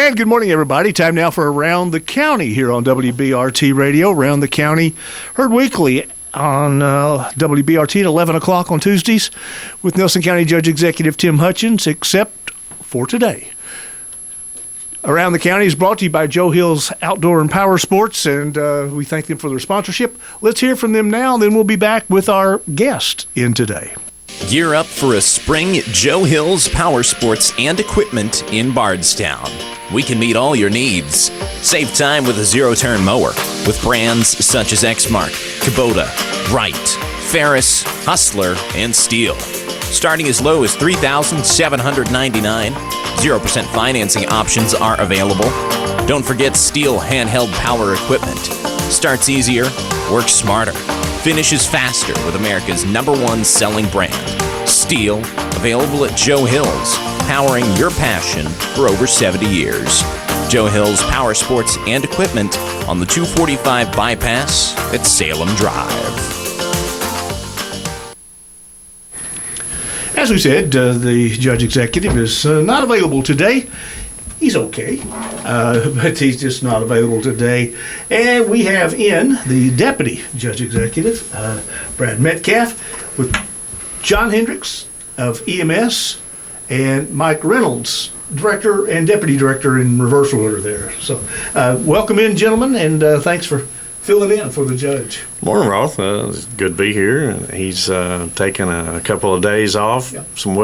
And good morning, everybody. Time now for Around the County here on WBRT Radio. Around the County, heard weekly on WBRT at 11 o'clock on Tuesdays with Nelson County Judge Executive Tim Hutchins, except for today. Around the County is brought to you by Joe Hill's Outdoor and Power Sports, and we thank them for their sponsorship. Let's hear from them now, and then we'll be back with our guest in today. Gear up for a spring at Joe Hill's Power Sports and Equipment in Bardstown. We can meet all your needs. Save time with a zero-turn mower with brands such as Exmark, Kubota, Wright, Ferris, Hustler, and Steel. Starting as low as $3,799, 0% financing options are available. Don't forget Steel handheld power equipment. Starts easier, works smarter, finishes faster with America's #1 selling brand. Steel, available at Joe Hill's, powering your passion for over 70 years. Joe Hill's Power Sports and Equipment on the 245 bypass at Salem Drive. As we said, the Judge Executive is not available today. He's okay, but he's just not available today. And we have in the Deputy Judge Executive, Brad Metcalf, with John Hendricks of EMS, and Mike Reynolds, Director and Deputy Director in reverse order there. So welcome in, gentlemen, and thanks for filling in for the Judge. Morning, Roth. It's good to be here. He's taken a couple of days off, some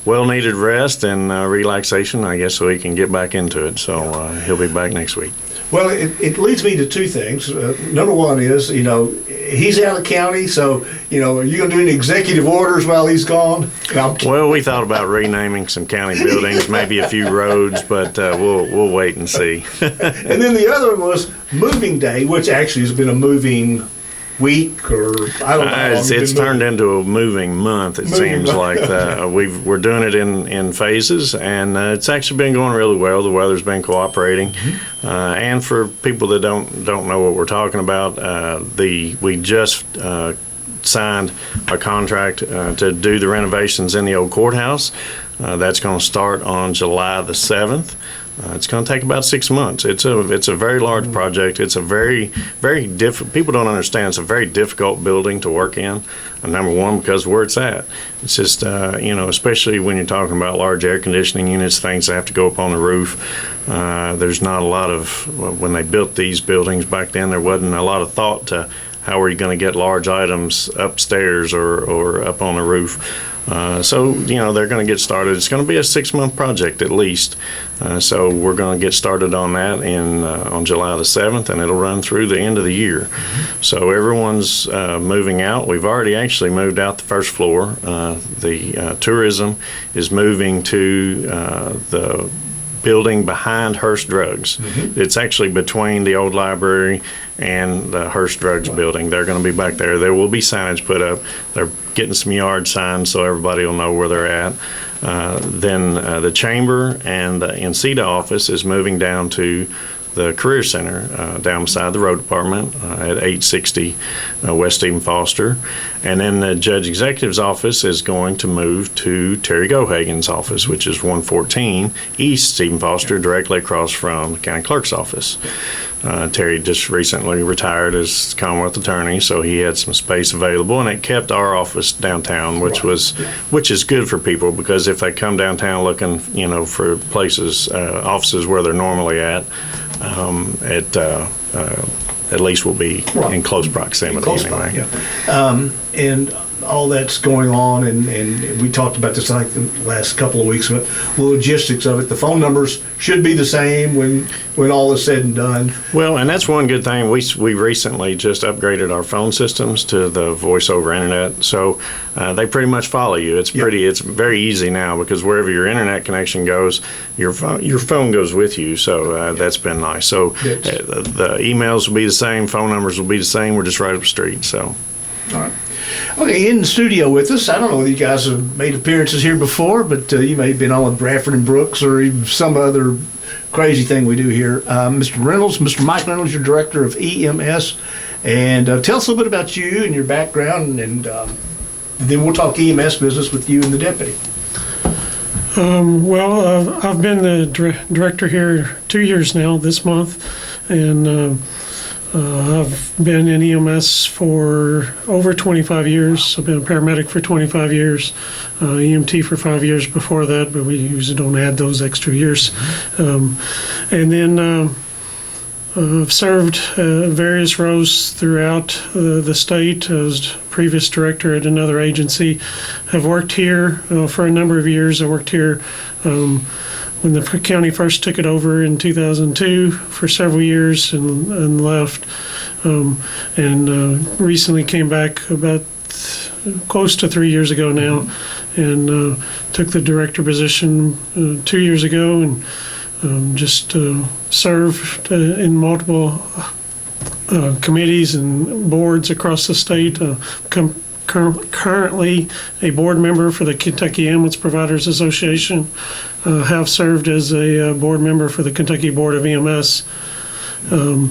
well-needed rest and relaxation, I guess, so he can get back into it. So he'll be back next week. Well, it leads me to two things. Number one is, he's out of county, so, are you going to do any executive orders while he's gone? Well, we thought about renaming some county buildings, maybe a few roads, but we'll wait and see. And then the other one was moving day, which actually has been a moving week, or I don't know. It's turned into a moving month. It seems like that. We're doing it in phases, and it's actually been going really well. The weather's been cooperating, and for people that don't know what we're talking about, we just signed a contract to do the renovations in the old courthouse. That's going to start on July the 7th. It's going to take about 6 months. It's a very large project. It's a very difficult. People don't understand. It's a very difficult building to work in. Number one, because where it's at. It's just especially when you're talking about large air conditioning units, things that have to go up on the roof. There's not a lot of when they built these buildings back then. There wasn't a lot of thought to how are you going to get large items upstairs or up on the roof. So they're going to get started. It's going to be a 6-month project at least. So we're going to get started on that on July the 7th, and it'll run through the end of the year. So everyone's moving out. We've already actually moved out the first floor. The tourism is moving to the building behind Hearst Drugs. It's actually between the old library and the Hearst Drugs building. They're going to be back there. There will be signage put up. They're getting some yard signs so everybody will know where they're at. Then the chamber and the NCDA office is moving down to the Career Center down beside the road department at 860 West Stephen Foster. And then the Judge Executive's office is going to move to Terry Gohagen's office, which is 114 East Stephen Foster, directly across from the county clerk's office. Terry just recently retired as Commonwealth attorney, so he had some space available, and it kept our office downtown, which is good for people, because if they come downtown looking, for places, offices where they're normally at least we'll be in close proximity anyway. And all that's going on, and we talked about this like the last couple of weeks, but the logistics of it, the phone numbers should be the same when all is said and done. Well, and that's one good thing. We recently just upgraded our phone systems to the voice over internet, so they pretty much follow you. It's it's very easy now, because wherever your internet connection goes, your phone goes with you, so that's been nice. So the emails will be the same, phone numbers will be the same. We're just right up the street, so. All right. Okay, in the studio with us, I don't know whether you guys have made appearances here before, but you may have been on with Bradford and Brooks or even some other crazy thing we do here. Mr. Mike Reynolds, your Director of EMS, and tell us a little bit about you and your background, and then we'll talk EMS business with you and the Deputy. I've been the director here 2 years now this month, and I've been in EMS for over 25 years. I've been a paramedic for 25 years, EMT for 5 years before that, but we usually don't add those extra years. And then I've served various roles throughout the state. I was previous director at another agency. I've worked here for a number of years. I worked here when the county first took it over in 2002 for several years and left. And recently came back about close to 3 years ago now, and took the director position 2 years ago, and just served in multiple committees and boards across the state. Currently a board member for the Kentucky Ambulance Providers Association. Have served as a board member for the Kentucky Board of EMS. Been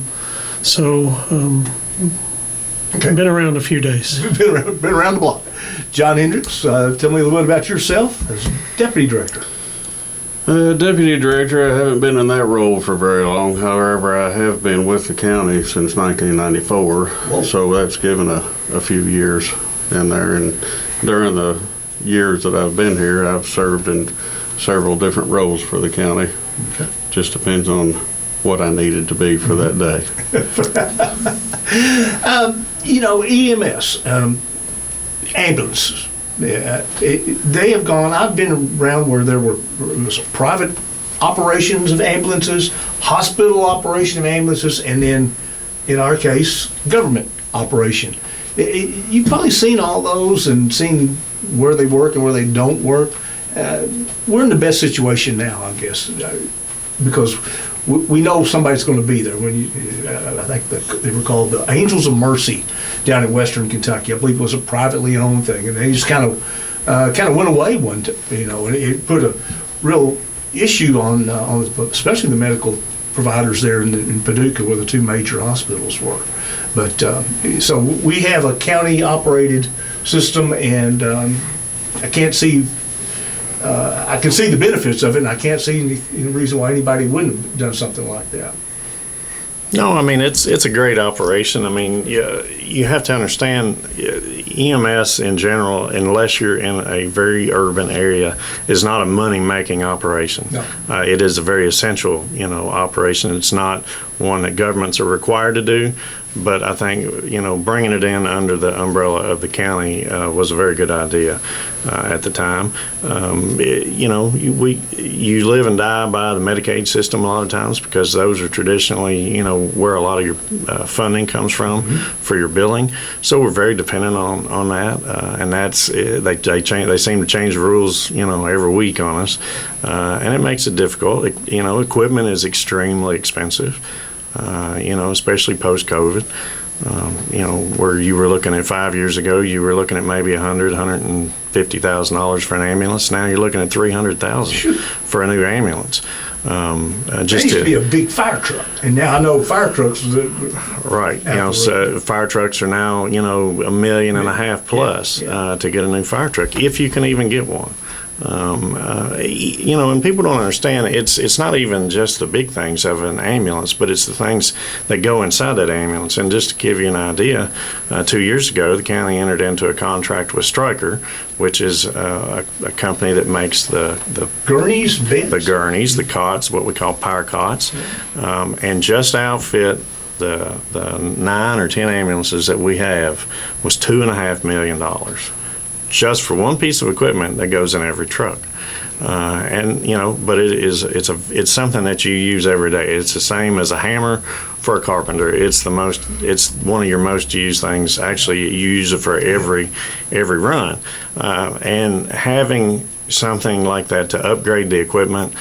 around a few days. Been around the block. John Hendricks, tell me a little bit about yourself as deputy director. Deputy director, I haven't been in that role for very long. However, I have been with the county since 1994. Whoa. So that's given a few years in there. And during the years that I've been here, I've served in several different roles for the county. Okay. Just depends on what I needed to be for that day. EMS, ambulances. They have gone. I've been around where there was private operations of ambulances, hospital operation of ambulances, and then, in our case, government operation. You've probably seen all those and seen where they work and where they don't work. We're in the best situation now, I guess, because we know somebody's going to be there. I think they were called the Angels of Mercy down in Western Kentucky. I believe it was a privately owned thing, and they just kind of went away one day, and it put a real issue on especially the medical providers there in Paducah, where the two major hospitals were. But so we have a county operated system, and I can't see. I can see the benefits of it, and I can't see any reason why anybody wouldn't have done something like that. No, I mean, it's a great operation. I mean, you have to understand EMS in general, unless you're in a very urban area, is not a money-making operation. No. It is a very essential, operation. It's not one that governments are required to do. But I think, bringing it in under the umbrella of the county was a very good idea at the time. You live and die by the Medicaid system a lot of times, because those are traditionally, where a lot of your funding comes from for your billing. So we're very dependent on that, and that's they seem to change the rules, every week on us, and it makes it difficult. Equipment is extremely expensive. Especially post-COVID, where you were looking at 5 years ago, you were looking at maybe $150,000 for an ambulance. Now you're looking at $300,000 for a new ambulance. It used to be a big fire truck, and now I know fire trucks. Right. So fire trucks are now, $1.5 million plus to get a new fire truck, if you can even get one. And people don't understand, it's not even just the big things of an ambulance, but it's the things that go inside that ambulance. And just to give you an idea, 2 years ago, the county entered into a contract with Stryker, which is a company that makes the gurneys, the gurneys, the cots, what we call power cots, and just outfit the 9 or 10 ambulances that we have was $2.5 million. Just for one piece of equipment that goes in every truck, but it's something that you use every day. It's the same as a hammer for a carpenter. It's one of your most used things. Actually, you use it for every run, and having something like that to upgrade the equipment.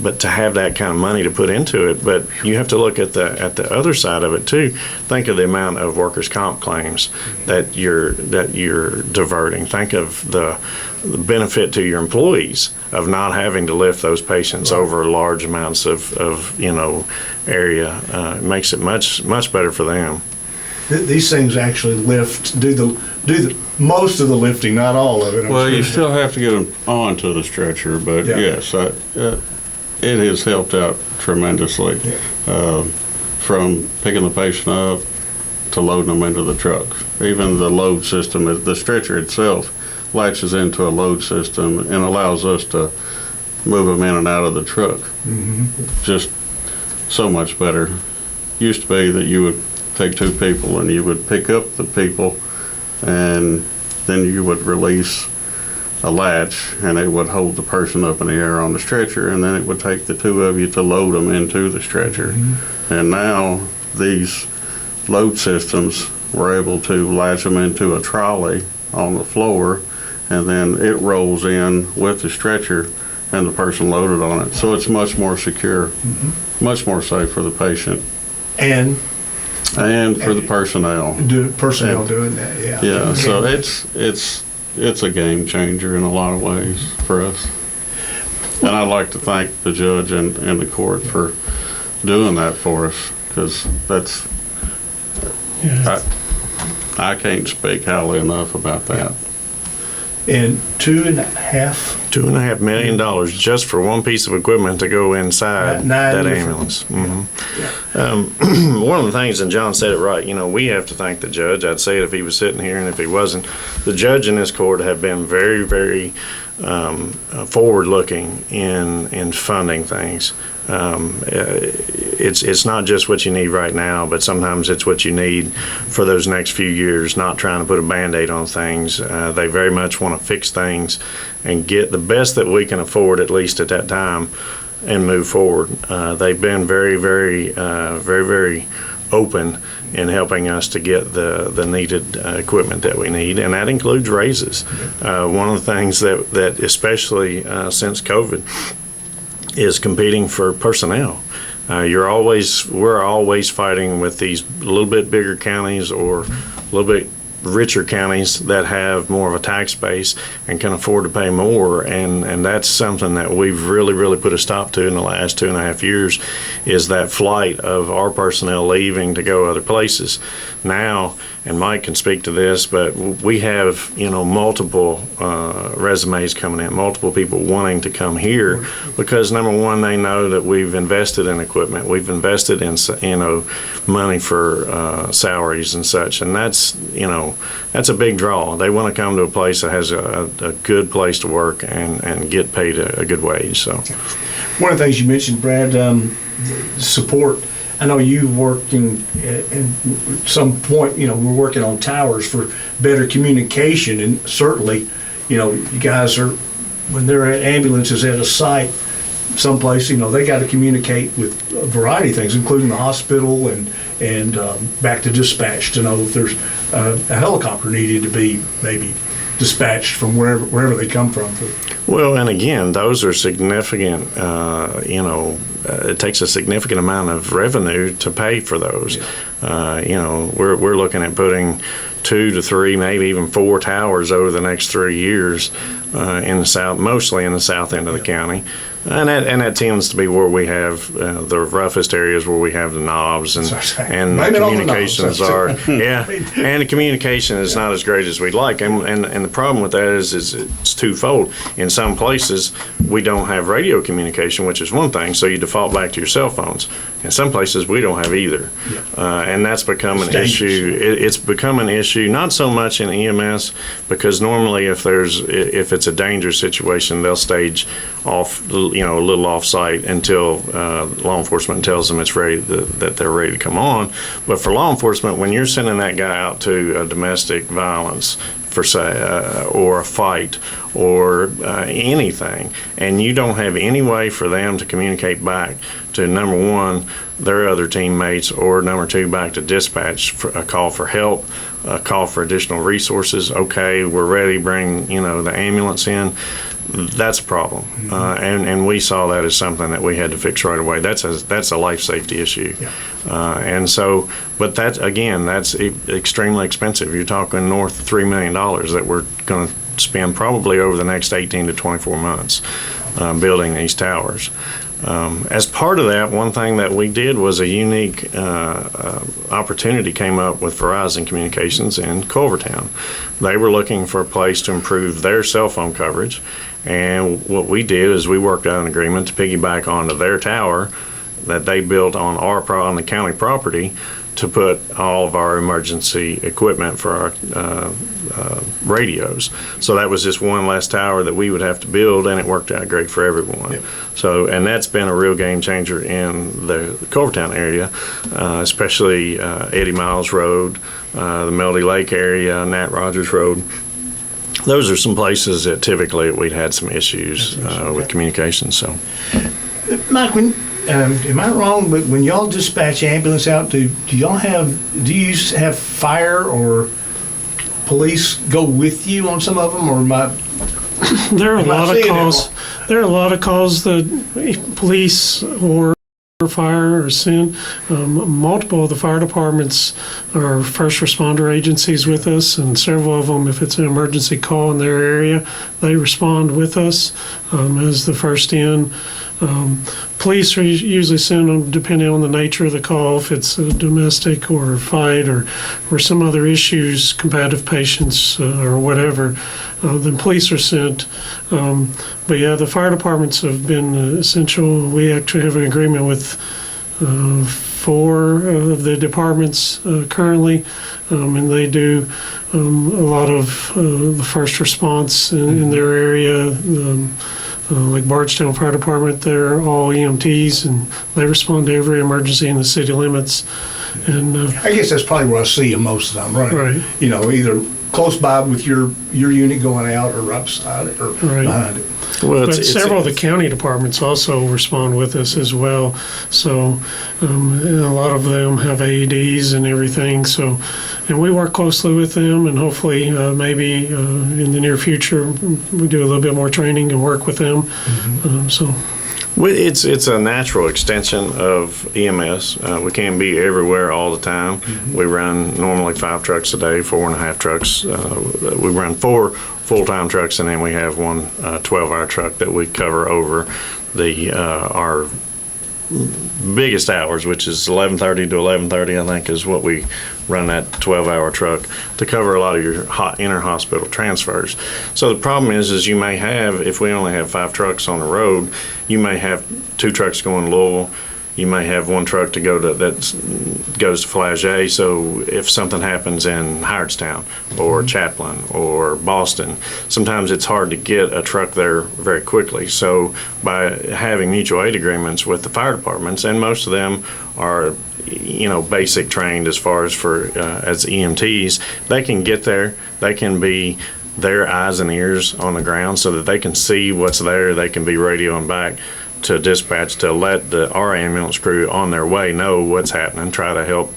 But to have that kind of money to put into it, but you have to look at the other side of it too. Think of the amount of workers' comp claims that you're diverting. Think of the benefit to your employees of not having to lift those patients over large amounts of area. It makes it much better for them. these things actually lift, do the most of the lifting, not all of it. I'm Well, sure. you still have to get them onto the stretcher, but Yeah. yes, it has helped out tremendously. From picking the patient up to loading them into the truck. Even the load system, the stretcher itself latches into a load system and allows us to move them in and out of the truck. Just so much better. Used to be that you would take two people and you would pick up the people and then you would release a latch and it would hold the person up in the air on the stretcher, and then it would take the two of you to load them into the stretcher. And now these load systems, we're able to latch them into a trolley on the floor, and then it rolls in with the stretcher and the person loaded on it. So it's much more secure, much more safe for the patient And for the personnel. personnel doing that, yeah. Yeah, so it's a game changer in a lot of ways for us. And I'd like to thank the judge and the court for doing that for us, because that's, I can't speak highly enough about that. And $2.5 million just for one piece of equipment to go inside Nine that different- ambulance. One of the things, and John said it right, we have to thank the judge. I'd say it if he was sitting here, and if he wasn't. The judge in this court have been very, very forward-looking in funding things. It's not just what you need right now, but sometimes it's what you need for those next few years, not trying to put a Band-Aid on things. They very much want to fix things and get the best that we can afford, at least at that time, and move forward. They've been very, very, very, very open in helping us to get the needed equipment that we need, and that includes raises. One of the things that especially since COVID, is competing for personnel. We're always fighting with these little bit bigger counties or a little bit richer counties that have more of a tax base and can afford to pay more, and that's something that we've really, really put a stop to in the last 2.5 years, is that flight of our personnel leaving to go other places. Now, and Mike can speak to this, but we have, multiple resumes coming in, multiple people wanting to come here because, number one, they know that we've invested in equipment, we've invested in, money for salaries and such, and that's a big draw. They want to come to a place that has a good place to work and get paid a good wage. So, one of the things you mentioned, Brad, support. I know you working at some point, we're working on towers for better communication, and certainly, you guys are, when they're at ambulances at a site someplace, they got to communicate with a variety of things, including the hospital and back to dispatch to know if there's a helicopter needed to be maybe dispatched from wherever they come from. Well, and again, those are significant, it takes a significant amount of revenue to pay for those. We're looking at putting 2 to 3, maybe even 4 towers over the next 3 years in the south, mostly in the south end of the county. And that tends to be where we have the roughest areas, where we have the knobs and the communications are, and the communication is not as great as we'd like. And the problem with that is it's twofold. In some places, we don't have radio communication, which is one thing, so you default back to your cell phones. In some places, we don't have either. And that's become an issue. It's become an issue, not so much in EMS, because normally if it's a dangerous situation, they'll stage off, a little off-site until law enforcement tells them it's ready, that they're ready to come on. But for law enforcement, when you're sending that guy out to a domestic violence, for say, or a fight, or anything, and you don't have any way for them to communicate back to, number one, their other teammates, or number two, back to dispatch for a call for help, a call for additional resources. Okay, we're ready, bring the ambulance in. That's a problem, and we saw that as something that we had to fix right away. That's a life safety issue, and so, but that's extremely expensive. You're talking north of $3 million that we're going to spend probably over the next 18 to 24 months building these towers. As part of that, one thing that we did was a unique opportunity came up with Verizon Communications in Culvertown. They were looking for a place to improve their cell phone coverage, and what we did is we worked out an agreement to piggyback onto their tower that they built on on the county property to put all of our emergency equipment for our radios. So that was just one less tower that we would have to build, and it worked out great for everyone. Yep. So, and that's been a real game changer in the Culvertown area, especially Eddie Miles Road, the Melody Lake area, Nat Rogers Road. Those are some places that typically we'd had some issues with communication. So, Mike, am I wrong? But when y'all dispatch ambulance out, do you have fire or police go with you on some of them, or am I? There are a am I lot of seeing it calls. wrong? There are a lot of calls that police or fire are sent. Multiple of the fire departments are first responder agencies with us, and several of them, if it's an emergency call in their area, they respond with us as the first in. Police are usually sent them depending on the nature of the call, if it's a domestic or a fight or some other issues, combative patients or whatever, then police are sent. But yeah, the fire departments have been essential. We actually have an agreement with 4 of the departments currently, and they do a lot of the first response in their area. Like Bardstown Fire Department, they're all EMTs, and they respond to every emergency in the city limits. And I guess that's probably where I see them most of the time, right? Right. You know, either close by with your unit going out, or right beside it, or Right. behind it. well, but several of the county departments also respond with us as well. So and a lot of them have AEDs and everything. So, and we work closely with them, and hopefully maybe in the near future we do a little bit more training and work with them. So. Well, it's a natural extension of EMS. We can't be everywhere all the time. We run normally 5 trucks a day, 4.5 trucks. We run 4 full-time trucks, and then we have one 12-hour truck that we cover over our biggest hours, which is 11:30 to 11:30, I think, is what we run that 12-hour truck to cover a lot of your inter-hospital transfers. So the problem is you may have, if we only have 5 trucks on the road, you may have 2 trucks going to Louisville. You may have 1 truck to go to that goes to Flagey. So if something happens in Howardstown or Chaplin or Boston, sometimes it's hard to get a truck there very quickly. So by having mutual aid agreements with the fire departments, and most of them are, you know, basic trained as far as as EMTs, they can get there. They can be their eyes and ears on the ground so that they can see what's there. They can be radioing back to dispatch to let our ambulance crew on their way know what's happening, try to help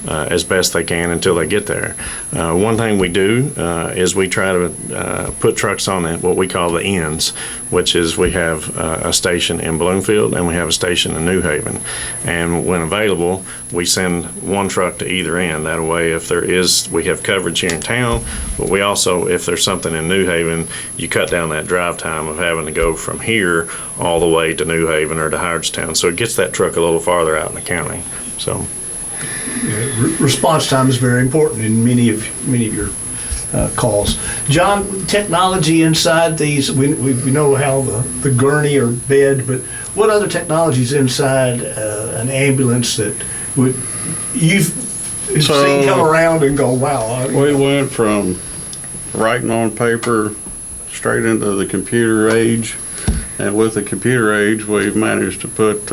as best they can until they get there. One thing we do is we try to put trucks on what we call the ends, which is we have a station in Bloomfield and we have a station in New Haven. And when available, we send 1 truck to either end. That way, if we have coverage here in town, but we also, if there's something in New Haven, you cut down that drive time of having to go from here all the way to New Haven or to Howardstown. So it gets that truck a little farther out in the county. So. Response time is very important in many of your calls. John, technology inside these, we know how the gurney or bed, but what other technologies inside an ambulance that you've seen come around and go, wow? We went from writing on paper straight into the computer age, and with the computer age, we've managed to put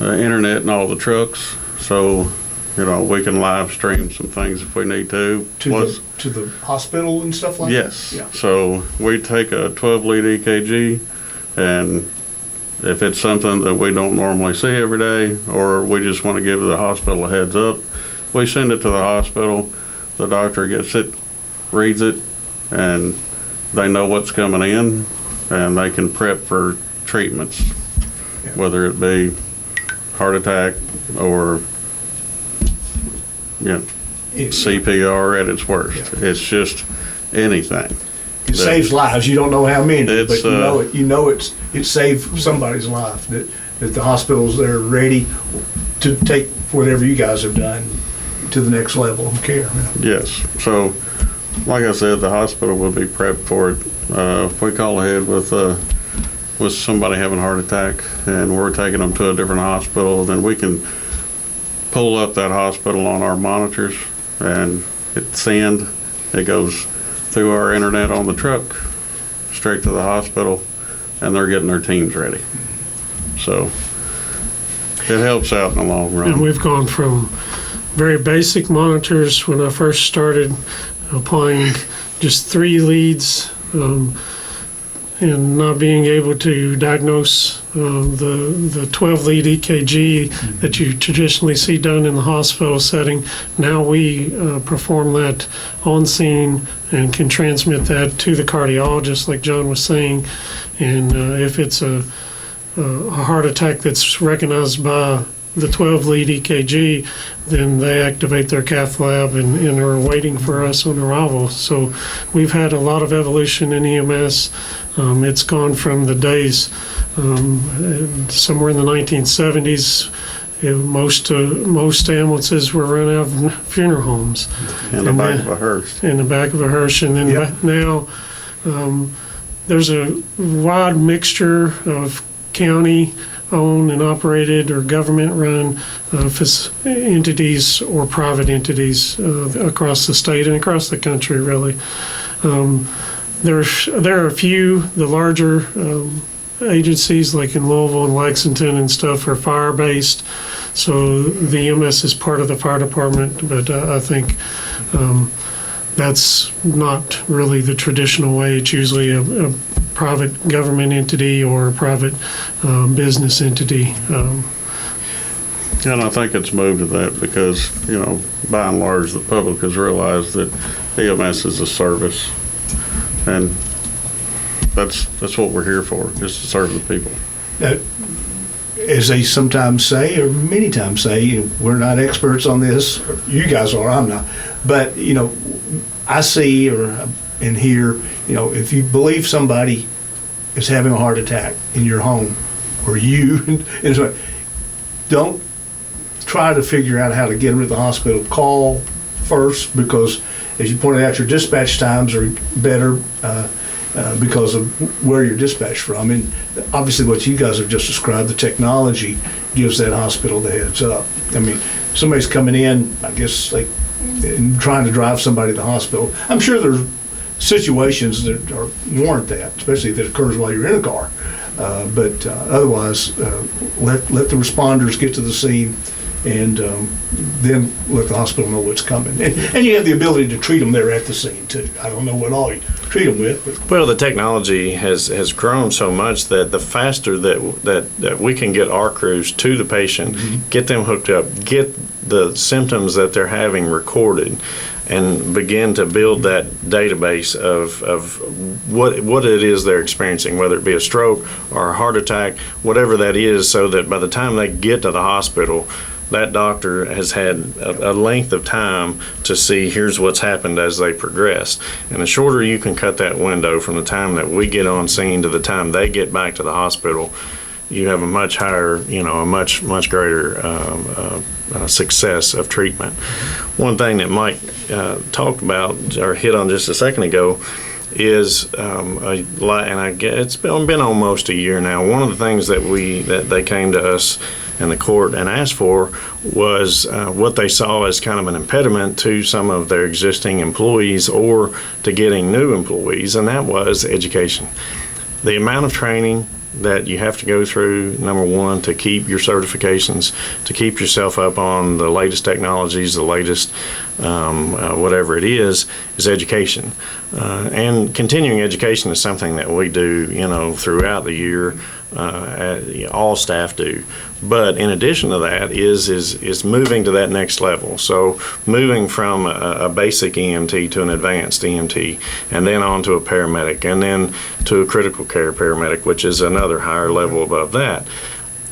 internet in all the trucks. So, you know, we can live stream some things if we need to. To the hospital and stuff like yes. that? Yes. Yeah. So we take a 12-lead EKG, and if it's something that we don't normally see every day, or we just want to give the hospital a heads up, we send it to the hospital. The doctor gets it, reads it, and they know what's coming in, and they can prep for treatments, whether it be heart attack or CPR at its worst. It's just anything. It saves lives. You don't know how many, but It's, you know it saved somebody's life. That the hospitals, they're ready to take whatever you guys have done to the next level of care. Yes. So, like I said, the hospital will be prepped for it. If we call ahead with somebody having a heart attack and we're taking them to a different hospital, then we can pull up that hospital on our monitors and it send. It goes through our internet on the truck straight to the hospital, and they're getting their teams ready. So it helps out in the long run. And we've gone from very basic monitors when I first started applying just 3 leads and not being able to diagnose the 12 lead EKG that you traditionally see done in the hospital setting. Now we perform that on scene and can transmit that to the cardiologist, like John was saying. And if it's a heart attack that's recognized by the 12 lead EKG, then they activate their cath lab and are waiting for us on arrival. So we've had a lot of evolution in EMS. It's gone from the days somewhere in the 1970s. Most ambulances were run out of funeral homes. In the back of a hearse. In the back of a hearse. And then now there's a wide mixture of county-owned and operated or government-run entities or private entities across the state and across the country, really. There are a few, the larger agencies like in Louisville and Lexington and stuff are fire-based, so the EMS is part of the fire department, but I think that's not really the traditional way. It's usually a private government entity or a private business entity. And I think it's moved to that because, by and large, the public has realized that EMS is a service. And that's what we're here for, just to serve the people. As they sometimes say, or many times say, we're not experts on this. You guys are, I'm not. But, I see and hear, if you believe somebody is having a heart attack in your home, or you, don't try to figure out how to get them to the hospital. Call first, because as you pointed out, your dispatch times are better because of where you're dispatched from. And obviously what you guys have just described, the technology gives that hospital the heads up. I mean, somebody's coming in, I guess, and trying to drive somebody to the hospital. I'm sure there's situations that warrant that, especially if it occurs while you're in a car. But otherwise, let the responders get to the scene, and then let the hospital know what's coming. And you have the ability to treat them there at the scene, too. I don't know what all you treat them with. But. Well, the technology has grown so much that the faster that we can get our crews to the patient, get them hooked up, get the symptoms that they're having recorded, and begin to build that database of what it is they're experiencing, whether it be a stroke or a heart attack, whatever that is, so that by the time they get to the hospital, that doctor has had a length of time to see here's what's happened as they progress. And the shorter you can cut that window from the time that we get on scene to the time they get back to the hospital, you have a much higher, a much greater success of treatment. One thing that Mike talked about or hit on just a second ago is, and I guess it's been almost a year now. One of the things that they came to us in the court and asked for was what they saw as kind of an impediment to some of their existing employees or to getting new employees, and that was education. The amount of training that you have to go through, number one, to keep your certifications, to keep yourself up on the latest technologies, the latest whatever it is education. And continuing education is something that we do, throughout the year. All staff do. But in addition to that is moving to that next level. So moving from a basic EMT to an advanced EMT, and then on to a paramedic, and then to a critical care paramedic, which is another higher level above that,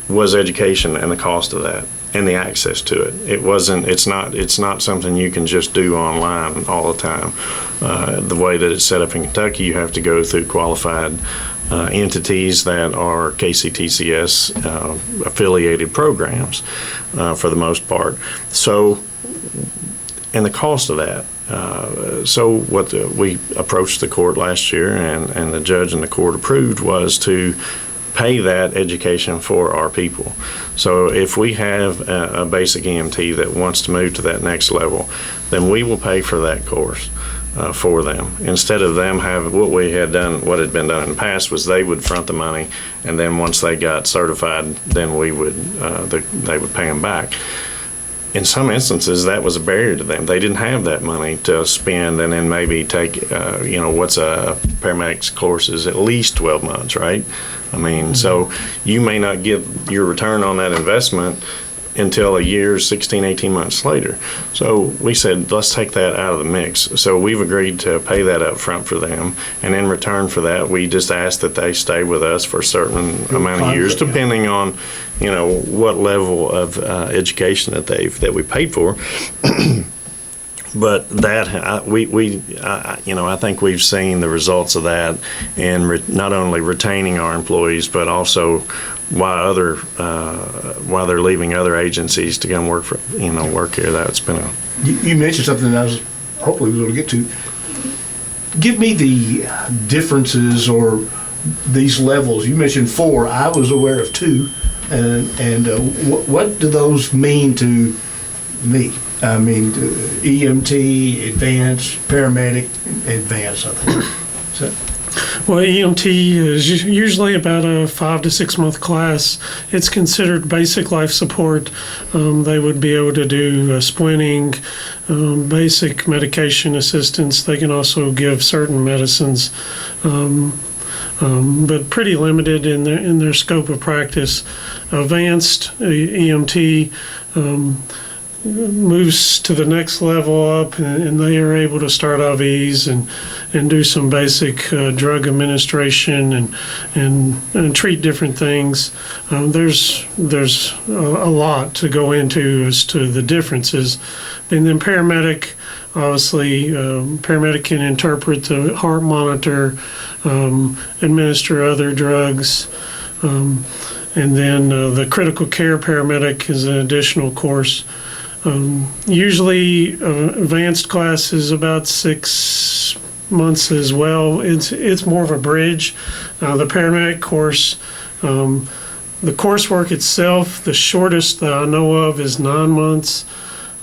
was education and the cost of that. and the access to it. It's not something you can just do online all the time. The way that it's set up in Kentucky, you have to go through qualified entities that are KCTCS affiliated programs for the most part. So, and the cost of that. So what we approached the court last year, and the judge and the court approved, was to pay that education for our people. So if we have a basic EMT that wants to move to that next level, then we will pay for that course for them. Instead of them having what had been done in the past was they would front the money, and then once they got certified, then they would pay them back. In some instances, that was a barrier to them. They didn't have that money to spend and then maybe take, what's a paramedic's course is at least 12 months, right? I mean, so you may not get your return on that investment until a year, 16, 18 months later. So we said, let's take that out of the mix. So we've agreed to pay that up front for them. And in return for that, we just ask that they stay with us for a certain amount of years, depending on, what level of education that we paid for. But that I think we've seen the results of that, and not only retaining our employees, but also while they're leaving other agencies to come work here. That's been a. You mentioned something that I was hopefully going to get to. Give me the differences or these levels. You mentioned 4. I was aware of 2, and what do those mean to me? I mean, EMT, advanced, paramedic, advanced, I think. Well, EMT is usually about a 5 to 6 month class. It's considered basic life support. They would be able to do splinting, basic medication assistance. They can also give certain medicines, but pretty limited in their scope of practice. Advanced EMT moves to the next level up, and they are able to start IVs and do some basic drug administration and treat different things. There's a lot to go into as to the differences. And then paramedic, obviously, paramedic can interpret the heart monitor, administer other drugs, and then the critical care paramedic is an additional course. Usually advanced class is about 6 months as well. It's more of a bridge. The paramedic course, the coursework itself, the shortest that I know of is 9 months.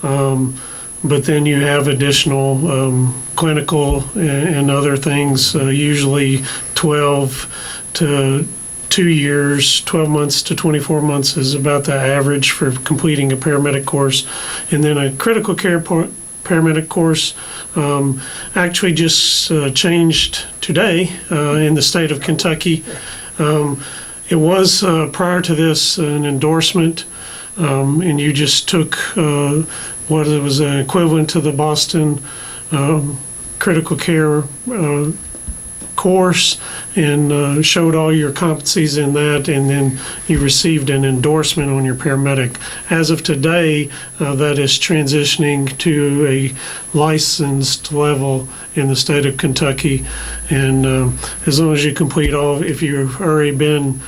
But then you have additional clinical and other things, usually 12 to 2 years, 12 months to 24 months is about the average for completing a paramedic course. And then a critical care paramedic course actually just changed today in the state of Kentucky. It was prior to this an endorsement, and you just took what was an equivalent to the Boston critical care course and showed all your competencies in that, and then you received an endorsement on your paramedic. As of today, that is transitioning to a licensed level in the state of Kentucky, and as long as you complete if you've already been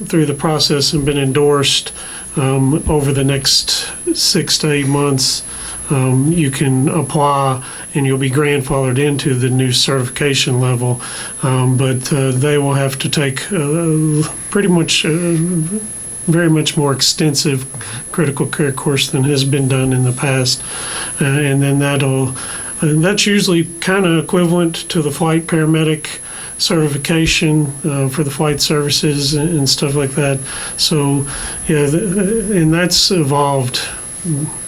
through the process and been endorsed over the next 6 to 8 months, you can apply and you'll be grandfathered into the new certification level, but they will have to take pretty much very much more extensive critical care course than has been done in the past, and then that's usually kind of equivalent to the flight paramedic certification for the flight services and stuff like that. So yeah, and that's evolved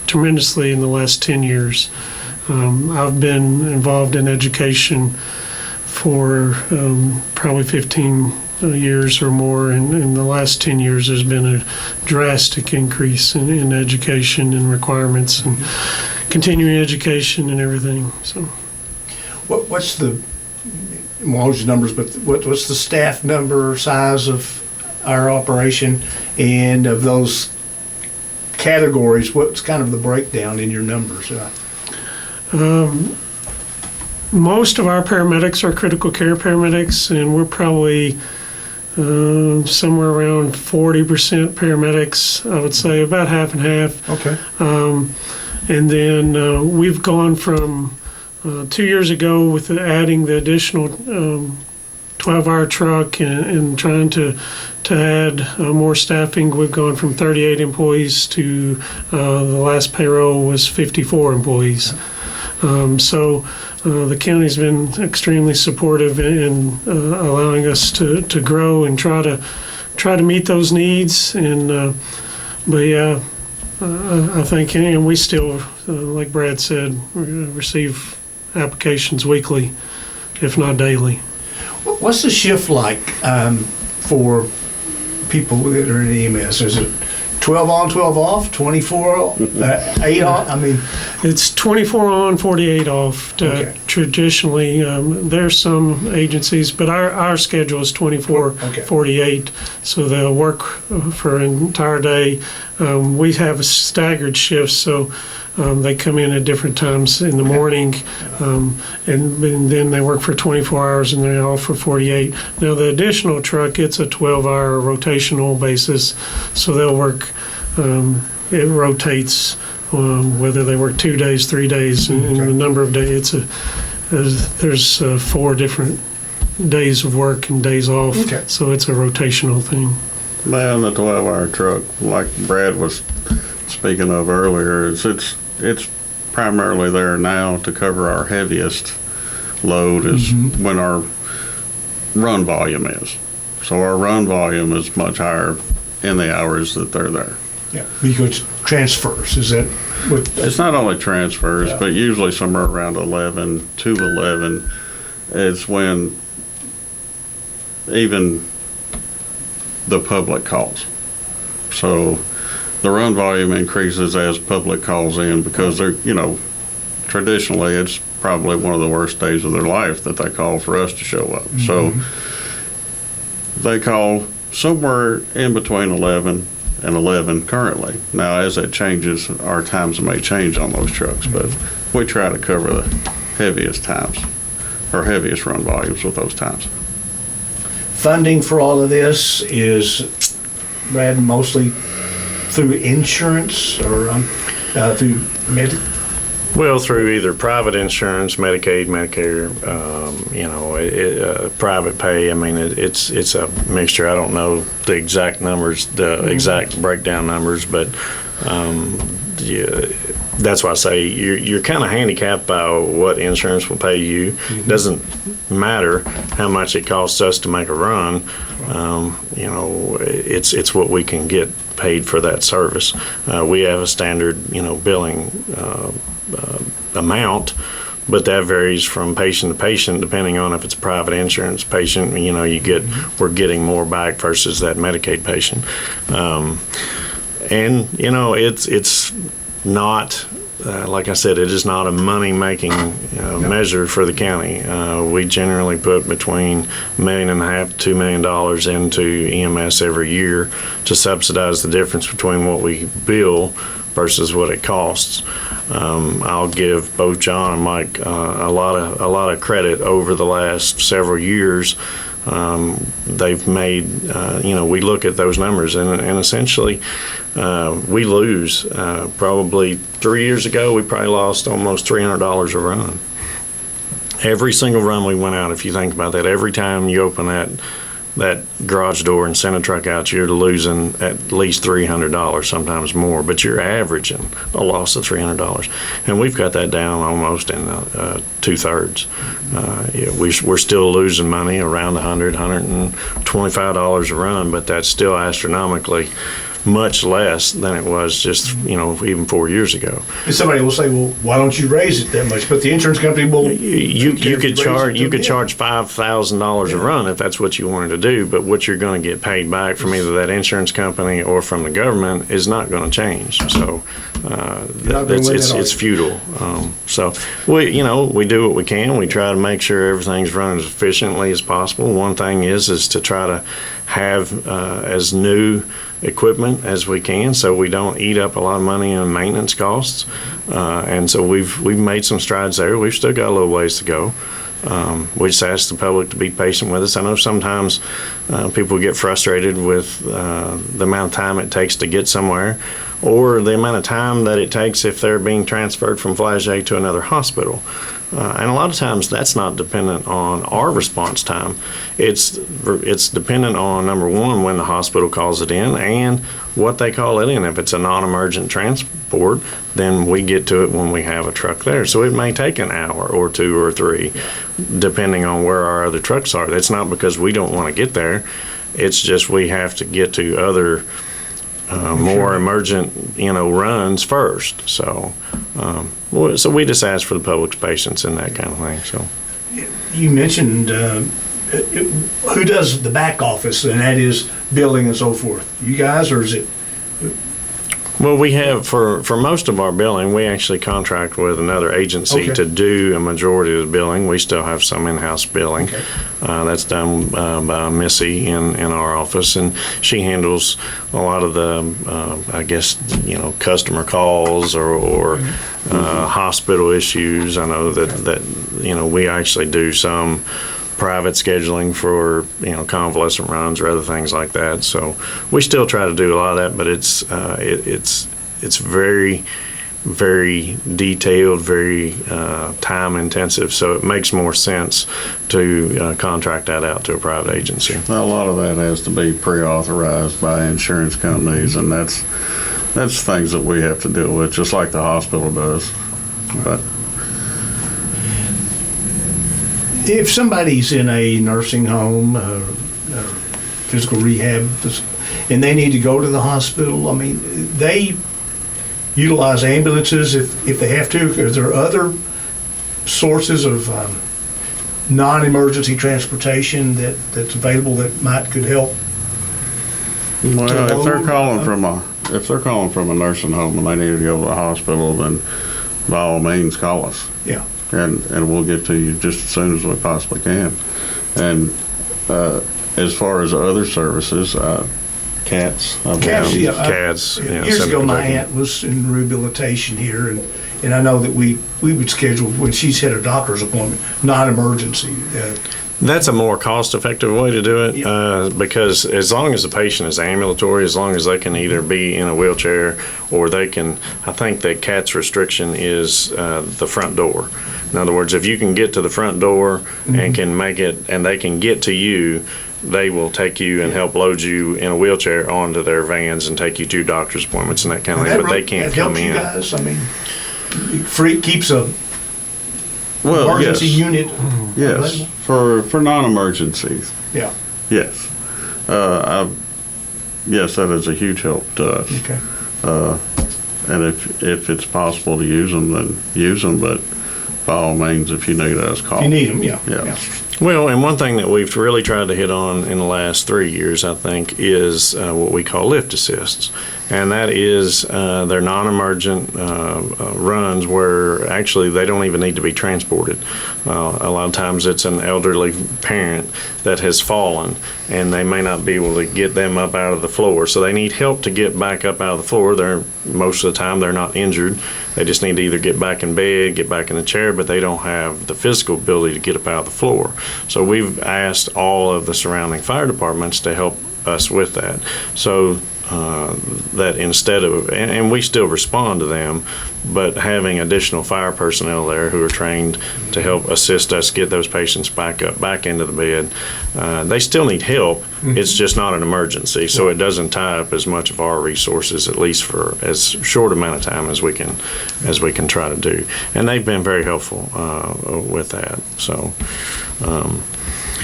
tremendously in the last 10 years. I've been involved in education for probably 15 years or more, and in the last 10 years there's been a drastic increase in education and requirements and continuing education and everything. So what's the, well, those numbers, but what's the staff number size of our operation, and of those categories, what's kind of the breakdown in your numbers? Most of our paramedics are critical care paramedics, and we're probably somewhere around 40% paramedics, I would say, about half and half. Okay. And then we've gone from 2 years ago with adding the additional 12-hour truck and trying to add more staffing. We've gone from 38 employees to the last payroll was 54 employees. So the county's been extremely supportive in allowing us to grow and try to meet those needs. And but yeah, I think, and we still, like Brad said, receive applications weekly, if not daily. What's the shift like for people that are in EMS? Is it 12 on, 12 off, 24, 8 off? I mean, it's 24 on, 48 off. Okay. Traditionally, there's some agencies, but our schedule is 24, Okay. 48. So they'll work for an entire day. We have a staggered shifts, so they come in at different times in the morning, and then they work for 24 hours and they're off for 48. Now the additional truck, it's a 12-hour rotational basis, so they'll work, it rotates, whether they work 2 days, 3 days, and the number of days, there's 4 different days of work and days off, Okay. so it's a rotational thing. Man, the 12-hour truck, like Brad was speaking of earlier, it's primarily there now to cover our heaviest load is when our run volume is. So our run volume is much higher in the hours that they're there. yeah, because transfers, is that what? It's not only transfers, Yeah. but usually somewhere around 11 to 11 is when even the public calls. So the run volume increases as public calls in because they're, traditionally it's probably one of the worst days of their life that they call for us to show up. So they call somewhere in between 11 and 11 currently. Now, as that changes, our times may change on those trucks, but we try to cover the heaviest times or heaviest run volumes with those times. Funding for all of this is, Brad, mostly through insurance or through Well, through either private insurance, Medicaid, Medicare, private pay. I mean, it's a mixture. I don't know the exact numbers, the exact breakdown numbers, but that's why I say you're kind of handicapped by what insurance will pay you. It doesn't matter how much it costs us to make a run. It's what we can get paid for that service. We have a standard, billing amount, but that varies from patient to patient depending on if it's a private insurance patient. We're getting more back versus that Medicaid patient, and it's not. Like I said, it is not a money-making measure for the county. We generally put between $1.5 million to $2 million into EMS every year to subsidize the difference between what we bill versus what it costs. I'll give both John and Mike a lot of credit over the last several years. They've made, we look at those numbers and essentially we lose. Probably 3 years ago, we probably lost almost $300 a run. Every single run we went out, if you think about that, every time you open that garage door and send a truck out, you're losing at least $300, sometimes more, but you're averaging a loss of $300. And we've got that down almost in 2/3. We're still losing money around $100, $125 a run, but that's still astronomically much less than it was just, even 4 years ago. And somebody will say, well, why don't you raise it that much? But the insurance company will. You could charge $5,000 a run if that's what you wanted to do, but what you're going to get paid back from either that insurance company or from the government is not going to change. So it's futile. So we do what we can. We try to make sure everything's running as efficiently as possible. One thing is to try to have as new equipment as we can, so we don't eat up a lot of money in maintenance costs. And so we've made some strides there. We've still got a little ways to go. We just ask the public to be patient with us. I know sometimes people get frustrated with the amount of time it takes to get somewhere, or the amount of time that it takes if they're being transferred from Flagey to another hospital. And a lot of times that's not dependent on our response time. It's dependent on, number one, when the hospital calls it in and what they call it in. If it's a non-emergent transport, then we get to it when we have a truck there. So it may take an hour or 2 or 3, depending on where our other trucks are. It's not because we don't want to get there. It's just we have to get to other more emergent, runs first. So, so we just ask for the public's patience and that kind of thing. So, you mentioned who does the back office, and that is billing and so forth. You guys, or is it? Well, we have, for most of our billing, we actually contract with another agency to do a majority of the billing. We still have some in-house billing. Okay. That's done by Missy in our office, and she handles a lot of the, customer calls or hospital issues. I know that we actually do some private scheduling for convalescent runs or other things like that. So we still try to do a lot of that, but it's very, very detailed, very time intensive. So it makes more sense to contract that out to a private agency. Well, a lot of that has to be pre-authorized by insurance companies, and that's things that we have to deal with, just like the hospital does. But if somebody's in a nursing home, physical rehab, and they need to go to the hospital, I mean, they utilize ambulances if they have to. Is there other sources of non-emergency transportation that's available that could help? Well, if they're calling from a nursing home and they need to go to the hospital, then by all means call us. Yeah. And we'll get to you just as soon as we possibly can. And as far as other services, CATS. CATS. Years ago, my aunt was in rehabilitation here, and I know that we would schedule, when she's had a doctor's appointment, non-emergency. That's a more cost-effective way to do it, because as long as the patient is ambulatory, as long as they can either be in a wheelchair or they can, I think that CAT's restriction is the front door. In other words, if you can get to the front door and can make it, and they can get to you, they will take you and help load you in a wheelchair onto their vans and take you to doctor's appointments and that kind of thing, but they can't come in. That helps you guys? I mean, keeps a emergency unit Yes, for non-emergencies. Yeah. Yes. Yes, that is a huge help to us. Okay. And if it's possible to use them, then use them, but by all means, if you need us, call. If you need them, Yeah. Well, and one thing that we've really tried to hit on in the last 3 years, I think, is what we call lift assists. And that is they're non-emergent runs where actually they don't even need to be transported. A lot of times it's an elderly parent that has fallen and they may not be able to get them up out of the floor. So they need help to get back up out of the floor. Most of the time they're not injured. They just need to either get back in bed, get back in the chair, but they don't have the physical ability to get up out of the floor. So we've asked all of the surrounding fire departments to help us with that. So that instead of, and we still respond to them, but having additional fire personnel there who are trained to help assist us get those patients back into the bed. They still need help. It's just not an emergency, so it doesn't tie up as much of our resources, at least for as short amount of time as we can try to do. And they've been very helpful with that. So.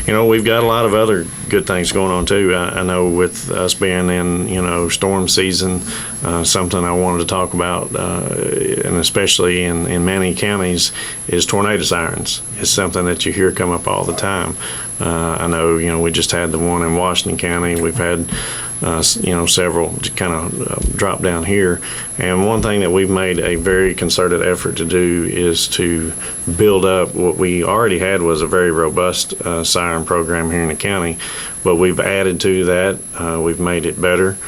We've got a lot of other good things going on too. I know with us being in, storm season, something I wanted to talk about, and especially in many counties, is tornado sirens. It's something that you hear come up all the time. I know, we just had the one in Washington County. We've had, several kind of drop down here. And one thing that we've made a very concerted effort to do is to build up what we already had was a very robust siren program here in the county, but we've added to that. We've made it better.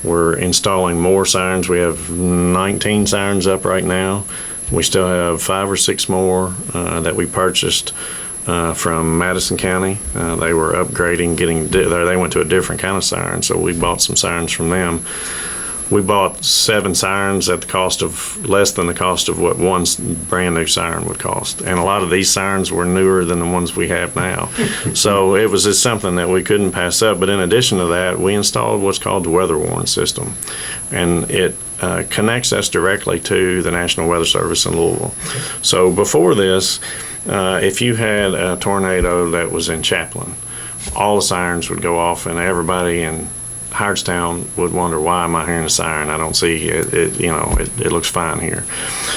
We're installing more sirens. We have 19 sirens up right now. We still have 5 or 6 more that we purchased from Madison County. They were upgrading, they went to a different kind of siren, so we bought some sirens from them. We bought 7 sirens at the cost of less than the cost of what one brand new siren would cost. And a lot of these sirens were newer than the ones we have now. So it was just something that we couldn't pass up. But in addition to that, we installed what's called the weather warning system. And it connects us directly to the National Weather Service in Louisville. So before this, if you had a tornado that was in Chaplin, all the sirens would go off and everybody in Hardstown would wonder, why am I hearing a siren? I don't see it. It looks fine here.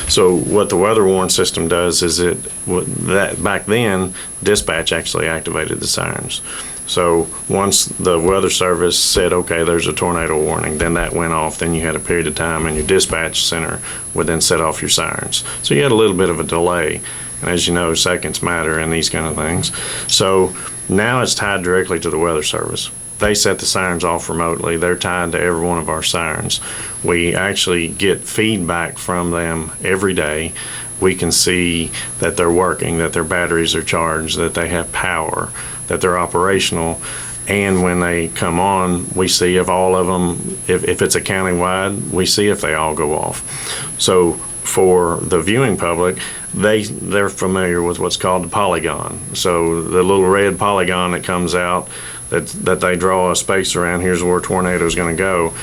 So what the weather warning system does is that back then, dispatch actually activated the sirens. So once the weather service said, okay, there's a tornado warning, then that went off. Then you had a period of time, and your dispatch center would then set off your sirens. So you had a little bit of a delay. And as you know, seconds matter in these kind of things. So now it's tied directly to the weather service. They set the sirens off remotely. They're tied to every one of our sirens. We actually get feedback from them every day. We can see that they're working, that their batteries are charged, that they have power, that they're operational. And when they come on, we see if all of them, if it's a countywide, we see if they all go off. So for the viewing public, they're familiar with what's called the polygon. So the little red polygon that comes out, that they draw a space around, here's where a tornado is going to go.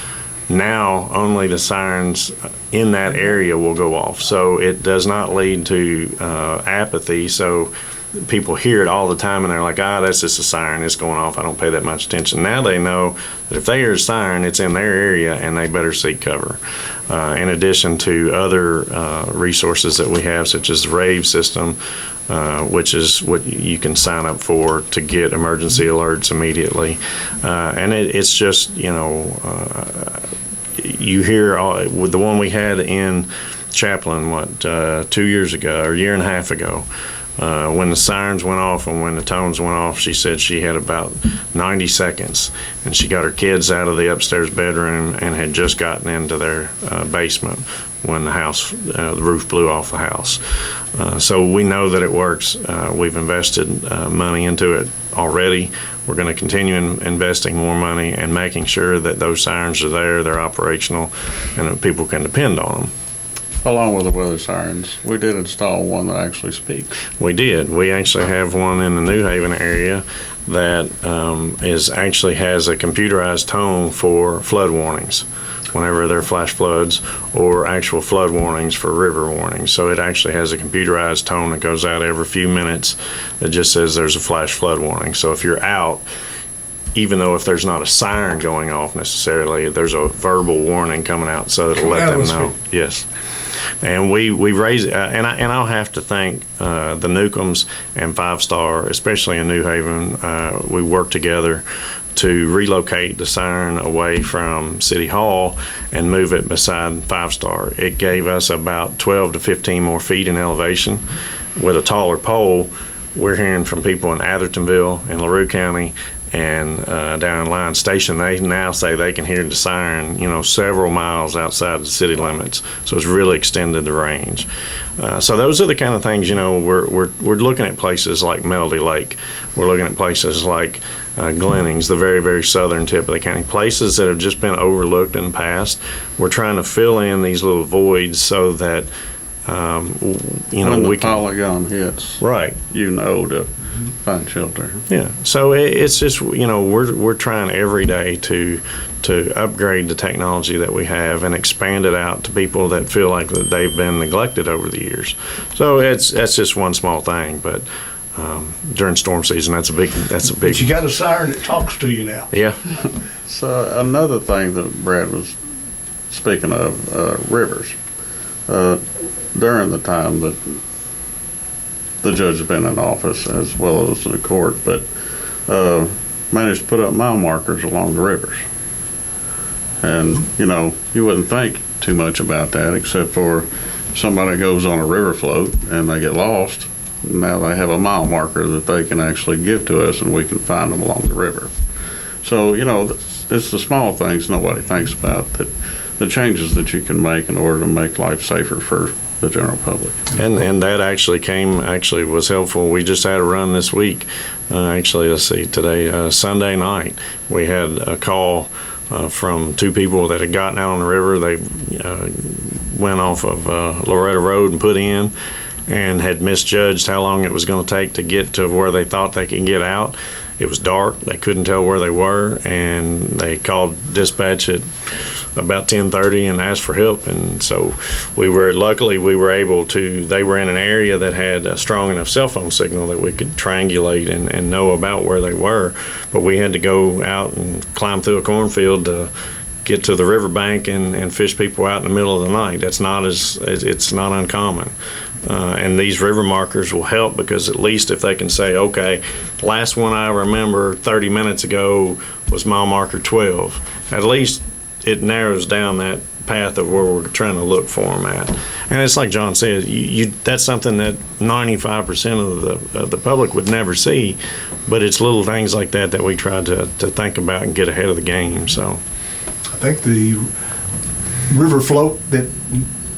Now only the sirens in that area will go off. So it does not lead to apathy. So people hear it all the time and they're like, that's just a siren, it's going off, I don't pay that much attention. Now they know that if they hear a siren, it's in their area and they better seek cover. In addition to other resources that we have, such as the RAVE system, which is what you can sign up for to get emergency alerts immediately. And it's just, you hear with the one we had in Chaplin, 2 years ago, or a year and a half ago, when the sirens went off and when the tones went off, she said she had about 90 seconds, and she got her kids out of the upstairs bedroom and had just gotten into their basement when the roof blew off the house. So we know that it works. We've invested money into it already. We're going to continue investing more money and making sure that those sirens are there, they're operational, and that people can depend on them. Along with the weather sirens, we did install one that actually speaks. We did. We actually have one in the New Haven area that actually has a computerized tone for flood warnings whenever there are flash floods, or actual flood warnings for river warnings. So it actually has a computerized tone that goes out every few minutes that just says there's a flash flood warning. So if you're out, even though if there's not a siren going off necessarily, there's a verbal warning coming out, so it'll let them know. Yes. And we raise it, and I'll have to thank the Newcombs and 5 Star, especially in New Haven. We work together to relocate the siren away from City Hall and move it beside 5 Star. It gave us about 12 to 15 more feet in elevation. With a taller pole, we're hearing from people in Athertonville, in LaRue County, and down in Line Station, they now say they can hear the siren, several miles outside the city limits. So it's really extended the range. So those are the kind of things, we're looking at places like Melody Lake. We're looking at places like Glennings, the very, very southern tip of the county, places that have just been overlooked in the past. We're trying to fill in these little voids so that, when we the polygon hits, right, to find shelter. Yeah, so it's just, we're trying every day to upgrade the technology that we have and expand it out to people that feel like that they've been neglected over the years. So that's just one small thing, but during storm season, that's a big. But you got a siren that talks to you now. Yeah. So another thing that Brad was speaking of, rivers. During the time that the judge has been in office, as well as the court, but managed to put up mile markers along the rivers. And, you wouldn't think too much about that, except for somebody goes on a river float and they get lost. Now they have a mile marker that they can actually give to us, and we can find them along the river. So, it's the small things nobody thinks about, that the changes that you can make in order to make life safer for the general public. And that actually was helpful. We just had a run this week. Let's see, today, Sunday night, we had a call from two people that had gotten out on the river. They went off of Loretta Road and put in, and had misjudged how long it was going to take to get to where they thought they could get out. It was dark. They couldn't tell where they were, and they called dispatch at about 10:30 and asked for help. And so luckily we were able to, they were in an area that had a strong enough cell phone signal that we could triangulate and know about where they were. But we had to go out and climb through a cornfield to get to the riverbank and fish people out in the middle of the night. It's not uncommon. And these river markers will help, because at least if they can say, okay, the last one I remember 30 minutes ago was mile marker 12, at least it narrows down that path of where we're trying to look for them at. And it's like John said, that's something that 95% of the public would never see, but it's little things like that that we try to think about and get ahead of the game. So I think the river float that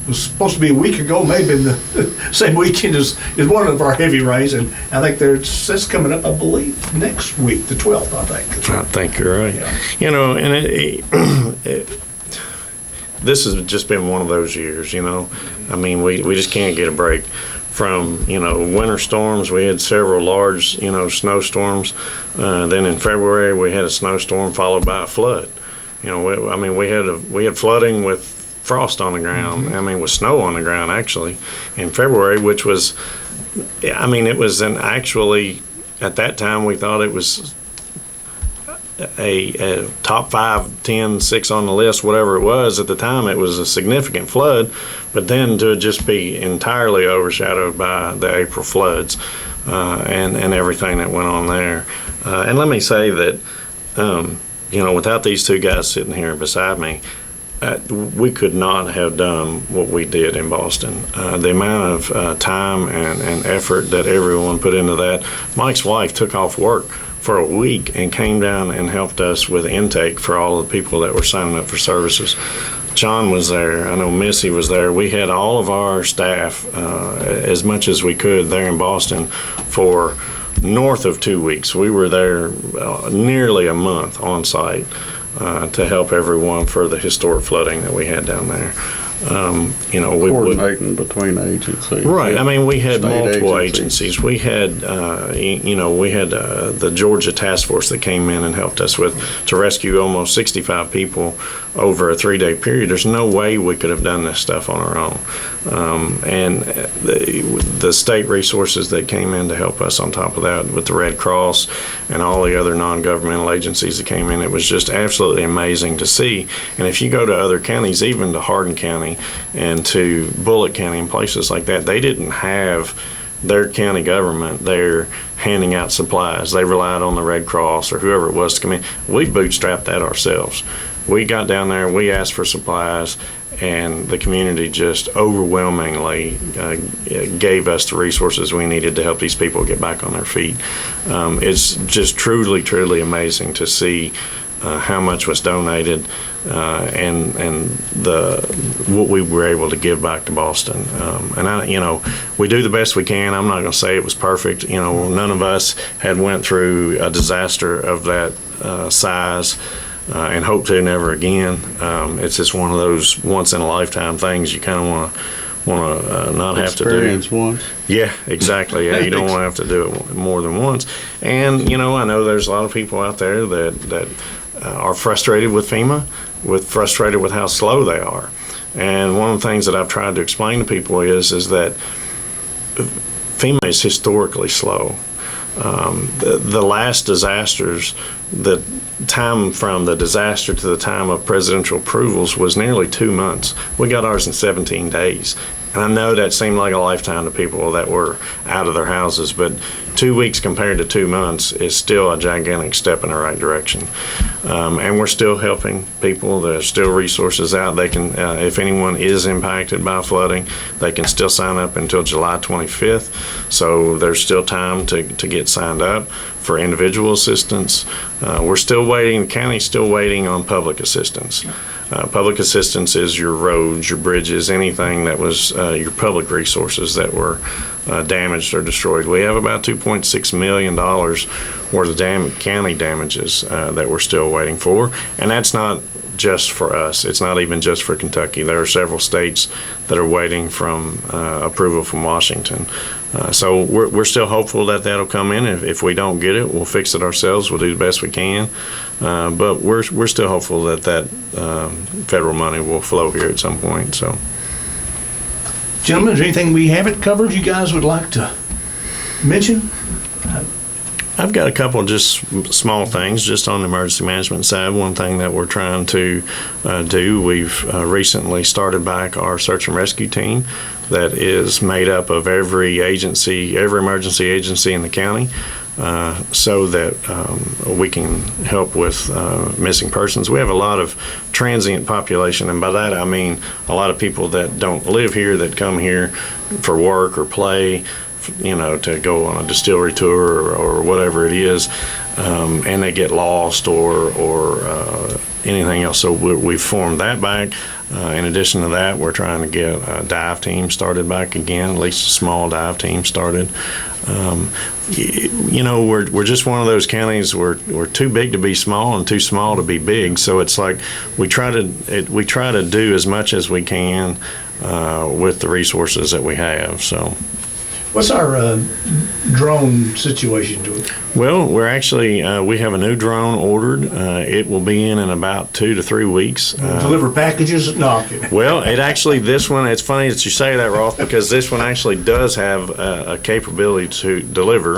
was supposed to be a week ago, maybe in the same weekend is one of our heavy rains, and I think that's coming up, I believe, next week, the 12th, I think. I think you're right. Yeah. And this has just been one of those years, I mean, we just can't get a break from, winter storms. We had several large, snowstorms. Then in February, we had a snowstorm followed by a flood. We had flooding with frost on the ground. Mm-hmm. I mean, with snow on the ground, actually, in February, which was, it was actually, at that time, we thought it was a top 5, 10, 6 on the list, whatever it was. At the time, it was a significant flood, but then to just be entirely overshadowed by the April floods and everything that went on there. And let me say that, without these two guys sitting here beside me, we could not have done what we did in Boston. The amount of time and effort that everyone put into that. Mike's wife took off work for a week and came down and helped us with intake for all the people that were signing up for services. John was there. I know Missy was there. We had all of our staff, as much as we could, there in Boston for north of 2 weeks. We were there nearly a month on site. To help everyone for the historic flooding that we had down there. Coordinating between agencies. Right. I mean, we had multiple agencies. We had, the Georgia task force that came in and helped us to rescue almost 65 people over a 3-day period. There's no way we could have done this stuff on our own. And the state resources that came in to help us on top of that, with the Red Cross and all the other non-governmental agencies that came in, it was just absolutely amazing to see. And if you go to other counties, even to Hardin County and to Bullitt County and places like that, they didn't have their county government there handing out supplies. They relied on the Red Cross or whoever it was to come in. We bootstrapped that ourselves. We got down there, we asked for supplies, and the community just overwhelmingly gave us the resources we needed to help these people get back on their feet. It's just truly, truly amazing to see how much was donated and what we were able to give back to Boston. We do the best we can. I'm not going to say it was perfect. None of us had went through a disaster of that size. And hope to never again. It's just one of those once in a lifetime things you kind of want to not have to do. Experience once. Yeah, exactly. Yeah, you don't want to have to do it more than once. And I know there's a lot of people out there that are frustrated with FEMA, frustrated with how slow they are. And one of the things that I've tried to explain to people is that FEMA is historically slow. The last disasters, the time from the disaster to the time of presidential approvals was nearly 2 months. We got ours in 17 days. And I know that seemed like a lifetime to people that were out of their houses, but 2 weeks compared to 2 months is still a gigantic step in the right direction. And we're still helping people. There's still resources out. They can, if anyone is impacted by flooding, they can still sign up until July 25th. So there's still time to get signed up for individual assistance. We're still waiting, the county's still waiting on public assistance. Public assistance is your roads, your bridges, anything that was your public resources that were damaged or destroyed. We have about $2.6 million worth of county damages that we're still waiting for. And that's not just for us. It's not even just for Kentucky. There are several states that are waiting from approval from Washington. So we're still hopeful that that'll come in. If we don't get it, we'll fix it ourselves. We'll do the best we can. But we're still hopeful that federal money will flow here at some point. So, Gentlemen, is there anything we haven't covered you guys would like to mention? I've got a couple just small things just on the emergency management side. One thing that we're trying to do, we've recently started back our search and rescue team that is made up of every emergency agency in the county, so that we can help with missing persons. We have a lot of transient population, and by that I mean a lot of people that don't live here that come here for work or play, to go on a distillery tour or whatever it is, and they get lost or anything else. So we've formed that back. In addition to that, we're trying to get a dive team started back again, at least a small dive team started. We're just one of those counties. We're too big to be small and too small to be big. So it's like we try to do as much as we can with the resources that we have. So. What's our drone situation doing? Well, we're actually, we have a new drone ordered. It will be in about 2 to 3 weeks. Deliver packages? No, I'm kidding. Well, this one, it's funny that you say that, Rolf, because this one actually does have a capability to deliver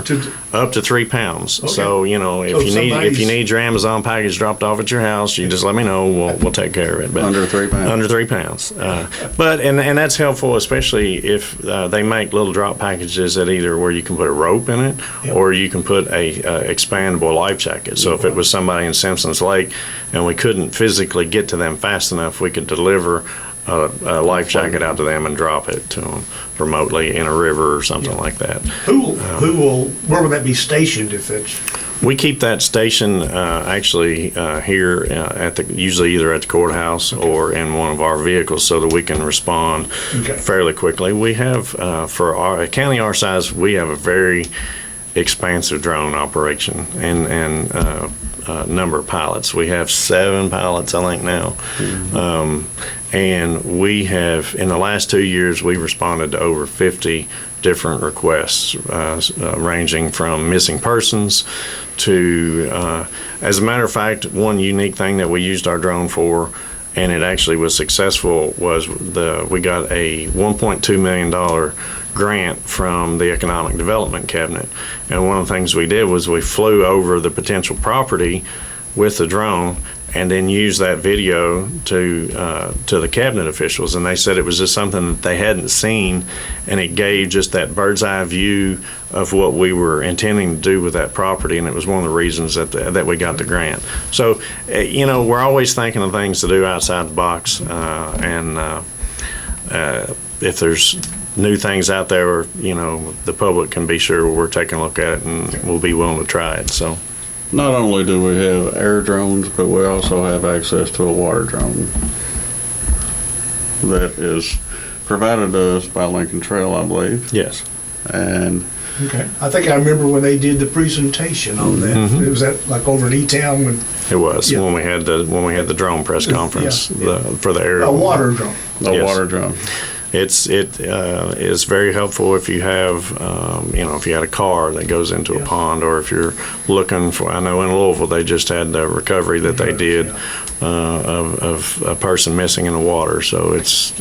up to 3 pounds. Okay. So, if you need your Amazon package dropped off at your house, you just let me know. We'll take care of it. But under 3 pounds. Under 3 pounds. And that's helpful, especially if they make little drop packages that either where you can put a rope in it, yep, or you can put a expandable life jacket. So if it was somebody in Simpsons Lake and we couldn't physically get to them fast enough, we could deliver a life jacket out to them and drop it to them remotely in a river or something like that. Where will that be stationed if it's? We keep that station actually here usually either at the courthouse, okay, or in one of our vehicles so that we can respond, okay, fairly quickly. We have, for a county our size, we have a very expansive drone operation and number of pilots. We have 7 pilots, I think, now. Mm-hmm. And we have, in the last 2 years, we've responded to over 50 different requests, ranging from missing persons to, as a matter of fact, one unique thing that we used our drone for, and it actually was successful, was we got a $1.2 million grant from the Economic Development Cabinet. And one of the things we did was we flew over the potential property with the drone and then used that video to the cabinet officials, and they said it was just something that they hadn't seen, and it gave just that bird's eye view of what we were intending to do with that property, and it was one of the reasons that we got the grant. So, we're always thinking of things to do outside the box, and if there's new things out there, the public can be sure we're taking a look at it, and we'll be willing to try it. So. Not only do we have air drones, but we also have access to a water drone that is provided to us by Lincoln Trail, I believe. Yes. And okay, I think I remember when they did the presentation on that. Mm-hmm. It was that like over in E-Town when it was, yeah, when we had the drone press conference, yeah, for the air. A water drone. Water drone. It is very helpful if you have, if you had a car that goes into, yeah, a pond, or if you're looking for, I know in Louisville they just had the recovery that they did, yeah, of a person missing in the water. So it's,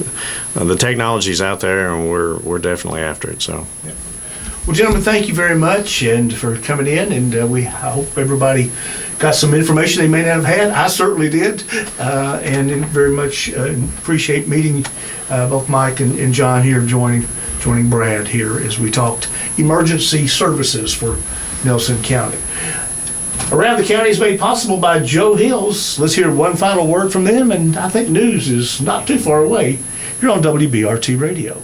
the technology's out there, and we're definitely after it. So. Yeah. Well, gentlemen, thank you very much and for coming in, and I hope everybody got some information they may not have had. I certainly did, and very much appreciate meeting both Mike and John here, joining Brad here as we talked emergency services for Nelson County. Around the County is made possible by Joe Hills. Let's hear one final word from them, and I think news is not too far away. You're on WBRT Radio.